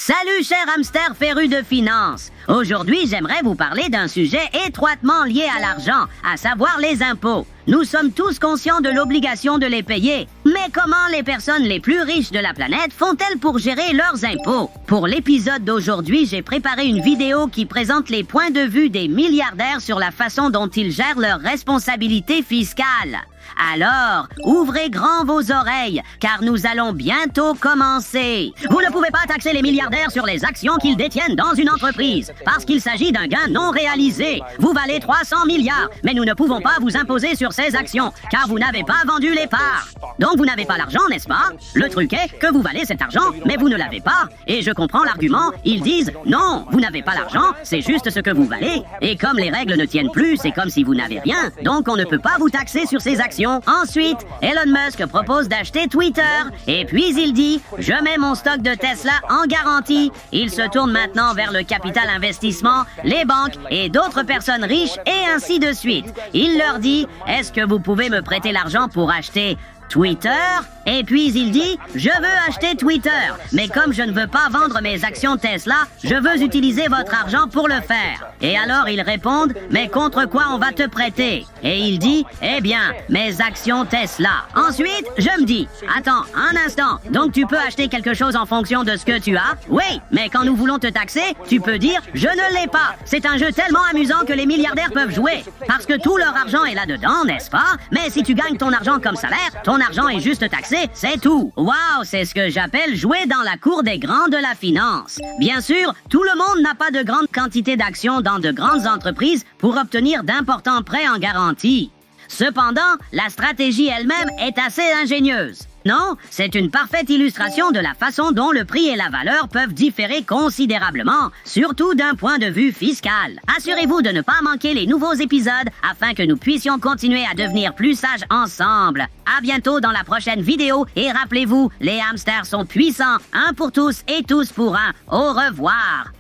Salut chers hamsters férus de finances. Aujourd'hui, j'aimerais vous parler d'un sujet étroitement lié à l'argent, à savoir les impôts. Nous sommes tous conscients de l'obligation de les payer. Mais comment les personnes les plus riches de la planète font-elles pour gérer leurs impôts? Pour l'épisode d'aujourd'hui, j'ai préparé une vidéo qui présente les points de vue des milliardaires sur la façon dont ils gèrent leurs responsabilités fiscales. Alors, ouvrez grand vos oreilles, car nous allons bientôt commencer. Vous ne pouvez pas taxer les milliardaires sur les actions qu'ils détiennent dans une entreprise, parce qu'il s'agit d'un gain non réalisé. Vous valez 300 milliards, mais nous ne pouvons pas vous imposer sur ces actions, car vous n'avez pas vendu les parts. Donc vous n'avez pas l'argent, n'est-ce pas? Le truc est que vous valez cet argent, mais vous ne l'avez pas. Et je comprends l'argument, ils disent « Non, vous n'avez pas l'argent, c'est juste ce que vous valez. » Et comme les règles ne tiennent plus, c'est comme si vous n'avez rien, donc on ne peut pas vous taxer sur ces actions. Ensuite, Elon Musk propose d'acheter Twitter. Et puis il dit « Je mets mon stock de Tesla en garantie. » Il se tourne maintenant vers le capital investissement, les banques et d'autres personnes riches et ainsi de suite. Il leur dit « Est-ce que vous pouvez me prêter l'argent pour acheter Twitter ?» Et puis il dit « Je veux acheter Twitter, mais comme je ne veux pas vendre mes actions Tesla, je veux utiliser votre argent pour le faire. » Et alors ils répondent « Mais contre quoi on va te prêter ?» Et il dit « Eh bien, mes actions Tesla. » Ensuite, je me dis « Attends, un instant, donc tu peux acheter quelque chose en fonction de ce que tu as? » Oui, mais quand nous voulons te taxer, tu peux dire « Je ne l'ai pas. » C'est un jeu tellement amusant que les milliardaires peuvent jouer, parce que tout leur argent est là-dedans, n'est-ce pas? Mais si tu gagnes ton argent comme salaire, ton argent est juste taxé. C'est tout. Waouh, c'est ce que j'appelle jouer dans la cour des grands de la finance. Bien sûr, tout le monde n'a pas de grande quantité d'actions dans de grandes entreprises pour obtenir d'importants prêts en garantie. Cependant, la stratégie elle-même est assez ingénieuse. Non, c'est une parfaite illustration de la façon dont le prix et la valeur peuvent différer considérablement, surtout d'un point de vue fiscal. Assurez-vous de ne pas manquer les nouveaux épisodes afin que nous puissions continuer à devenir plus sages ensemble. À bientôt dans la prochaine vidéo et rappelez-vous, les hamsters sont puissants, un pour tous et tous pour un. Au revoir.